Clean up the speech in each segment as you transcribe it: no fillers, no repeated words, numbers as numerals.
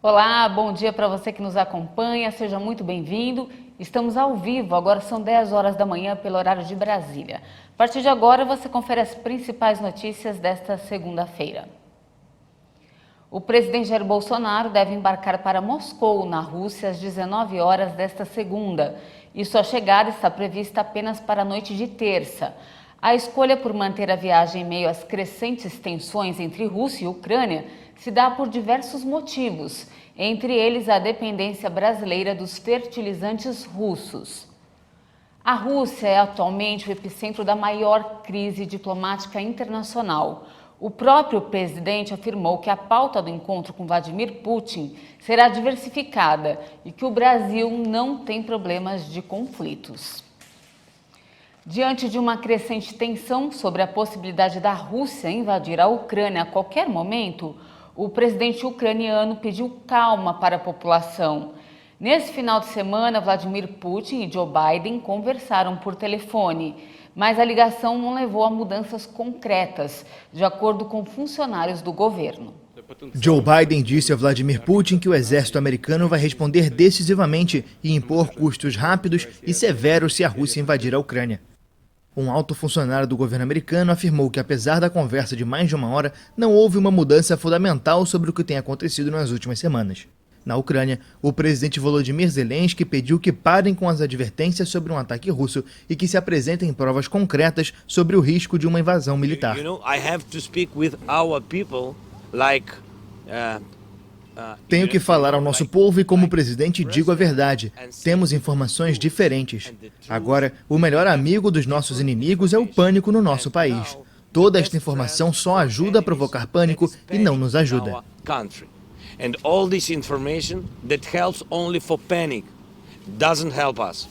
Olá, bom dia para você que nos acompanha, seja muito bem-vindo. Estamos ao vivo, agora são 10 horas da manhã pelo horário de Brasília. A partir de agora você confere as principais notícias desta segunda-feira. O presidente Jair Bolsonaro deve embarcar para Moscou, na Rússia, às 19 horas desta segunda. E sua chegada está prevista apenas para a noite de terça. A escolha por manter a viagem em meio às crescentes tensões entre Rússia e Ucrânia se dá por diversos motivos, entre eles a dependência brasileira dos fertilizantes russos. A Rússia é atualmente o epicentro da maior crise diplomática internacional. O próprio presidente afirmou que a pauta do encontro com Vladimir Putin será diversificada e que o Brasil não tem problemas de conflitos. Diante de uma crescente tensão sobre a possibilidade da Rússia invadir a Ucrânia a qualquer momento, o presidente ucraniano pediu calma para a população. Nesse final de semana, Vladimir Putin e Joe Biden conversaram por telefone, mas a ligação não levou a mudanças concretas, de acordo com funcionários do governo. Joe Biden disse a Vladimir Putin que o exército americano vai responder decisivamente e impor custos rápidos e severos se a Rússia invadir a Ucrânia. Um alto funcionário do governo americano afirmou que, apesar da conversa de mais de uma hora, não houve uma mudança fundamental sobre o que tem acontecido nas últimas semanas. Na Ucrânia, o presidente Volodymyr Zelensky pediu que parem com as advertências sobre um ataque russo e que se apresentem provas concretas sobre o risco de uma invasão militar. Tenho que falar ao nosso povo e, como presidente, digo a verdade. Temos informações diferentes. Agora, o melhor amigo dos nossos inimigos é o pânico no nosso país. Toda esta informação só ajuda a provocar pânico e não nos ajuda. And all this information that helps only for panic doesn't help us.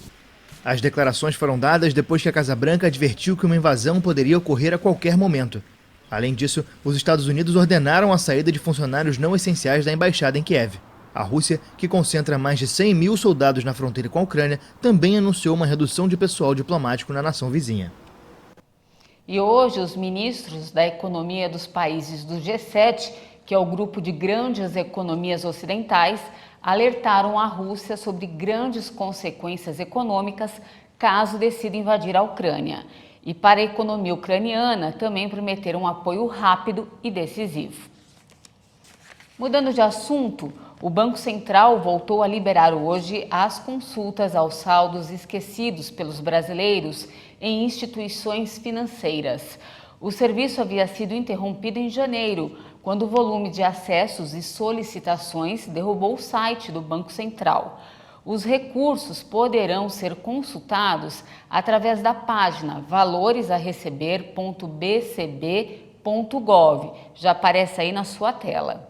As declarações foram dadas depois que a Casa Branca advertiu que uma invasão poderia ocorrer a qualquer momento. Além disso, os Estados Unidos ordenaram a saída de funcionários não essenciais da embaixada em Kiev. A Rússia, que concentra mais de 100 mil soldados na fronteira com a Ucrânia, também anunciou uma redução de pessoal diplomático na nação vizinha. E hoje, os ministros da economia dos países do G7, que é o grupo de grandes economias ocidentais, alertaram a Rússia sobre grandes consequências econômicas caso decida invadir a Ucrânia. E para a economia ucraniana, também prometeram um apoio rápido e decisivo. Mudando de assunto, o Banco Central voltou a liberar hoje as consultas aos saldos esquecidos pelos brasileiros em instituições financeiras. O serviço havia sido interrompido em janeiro, quando o volume de acessos e solicitações derrubou o site do Banco Central. Os recursos poderão ser consultados através da página valoresaReceber.bcb.gov. Já aparece aí na sua tela.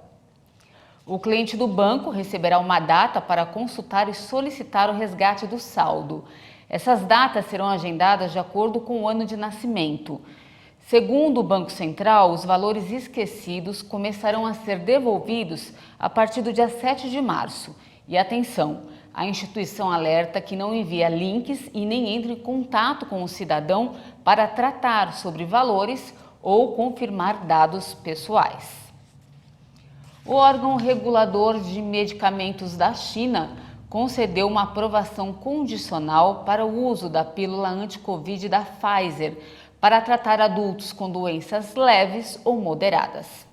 O cliente do banco receberá uma data para consultar e solicitar o resgate do saldo. Essas datas serão agendadas de acordo com o ano de nascimento. Segundo o Banco Central, os valores esquecidos começarão a ser devolvidos a partir do dia 7 de março. E atenção, a instituição alerta que não envia links e nem entra em contato com o cidadão para tratar sobre valores ou confirmar dados pessoais. O órgão regulador de medicamentos da China concedeu uma aprovação condicional para o uso da pílula anti-Covid da Pfizer, para tratar adultos com doenças leves ou moderadas.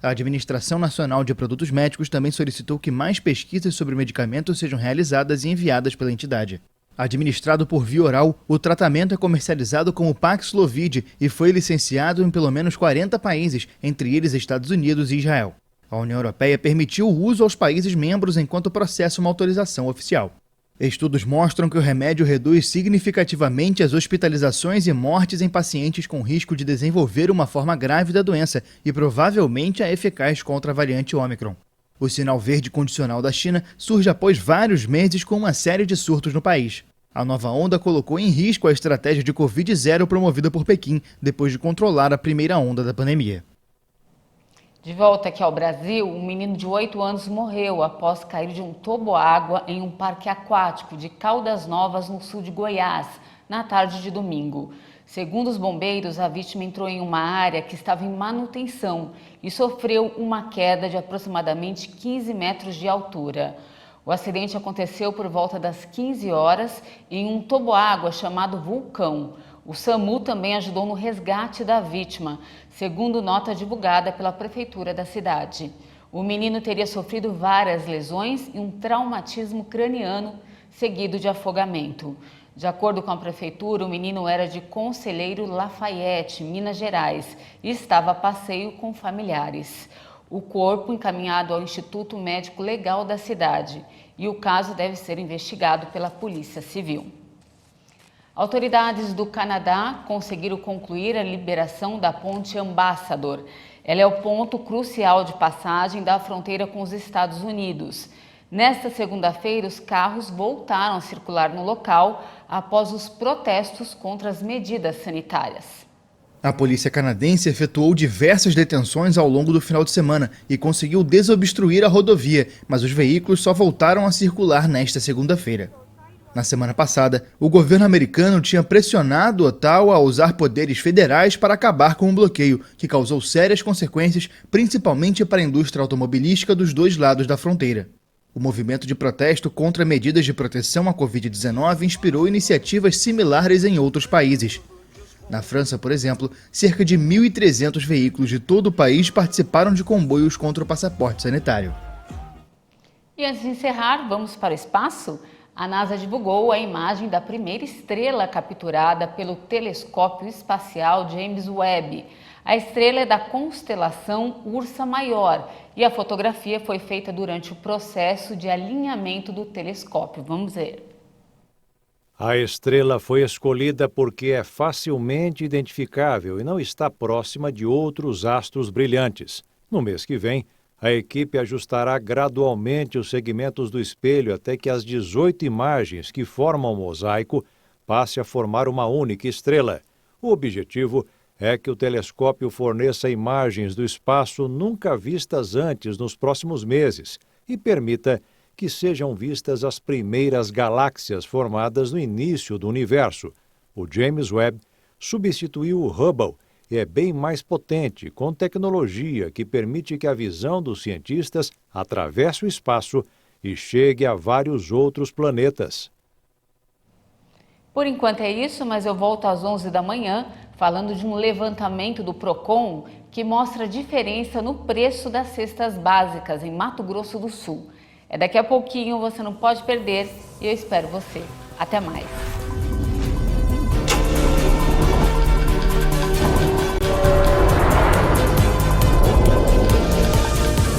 A Administração Nacional de Produtos Médicos também solicitou que mais pesquisas sobre medicamentos sejam realizadas e enviadas pela entidade. Administrado por via oral, o tratamento é comercializado como Paxlovid e foi licenciado em pelo menos 40 países, entre eles Estados Unidos e Israel. A União Europeia permitiu o uso aos países membros enquanto processa uma autorização oficial. Estudos mostram que o remédio reduz significativamente as hospitalizações e mortes em pacientes com risco de desenvolver uma forma grave da doença e provavelmente é eficaz contra a variante Ômicron. O sinal verde condicional da China surge após vários meses com uma série de surtos no país. A nova onda colocou em risco a estratégia de Covid-0 promovida por Pequim, depois de controlar a primeira onda da pandemia. De volta aqui ao Brasil, um menino de 8 anos morreu após cair de um toboágua em um parque aquático de Caldas Novas, no sul de Goiás, na tarde de domingo. Segundo os bombeiros, a vítima entrou em uma área que estava em manutenção e sofreu uma queda de aproximadamente 15 metros de altura. O acidente aconteceu por volta das 15 horas em um toboágua chamado Vulcão. O SAMU também ajudou no resgate da vítima, segundo nota divulgada pela prefeitura da cidade. O menino teria sofrido várias lesões e um traumatismo craniano seguido de afogamento. De acordo com a prefeitura, o menino era de Conselheiro Lafayette, Minas Gerais, e estava a passeio com familiares. O corpo encaminhado ao Instituto Médico Legal da cidade e o caso deve ser investigado pela Polícia Civil. Autoridades do Canadá conseguiram concluir a liberação da ponte Ambassador. Ela é o ponto crucial de passagem da fronteira com os Estados Unidos. Nesta segunda-feira, os carros voltaram a circular no local após os protestos contra as medidas sanitárias. A polícia canadense efetuou diversas detenções ao longo do final de semana e conseguiu desobstruir a rodovia, mas os veículos só voltaram a circular nesta segunda-feira. Na semana passada, o governo americano tinha pressionado Ottawa a usar poderes federais para acabar com o bloqueio, que causou sérias consequências, principalmente para a indústria automobilística dos dois lados da fronteira. O movimento de protesto contra medidas de proteção à Covid-19 inspirou iniciativas similares em outros países. Na França, por exemplo, cerca de 1.300 veículos de todo o país participaram de comboios contra o passaporte sanitário. E antes de encerrar, vamos para o espaço? A NASA divulgou a imagem da primeira estrela capturada pelo telescópio espacial James Webb. A estrela é da constelação Ursa Maior e a fotografia foi feita durante o processo de alinhamento do telescópio. Vamos ver. A estrela foi escolhida porque é facilmente identificável e não está próxima de outros astros brilhantes. No mês que vem, a equipe ajustará gradualmente os segmentos do espelho até que as 18 imagens que formam o mosaico passe a formar uma única estrela. O objetivo é que o telescópio forneça imagens do espaço nunca vistas antes nos próximos meses e permita que sejam vistas as primeiras galáxias formadas no início do universo. O James Webb substituiu o Hubble e é bem mais potente, com tecnologia que permite que a visão dos cientistas atravesse o espaço e chegue a vários outros planetas. Por enquanto é isso, mas eu volto às 11 da manhã falando de um levantamento do Procon que mostra a diferença no preço das cestas básicas em Mato Grosso do Sul. É daqui a pouquinho, você não pode perder e eu espero você. Até mais!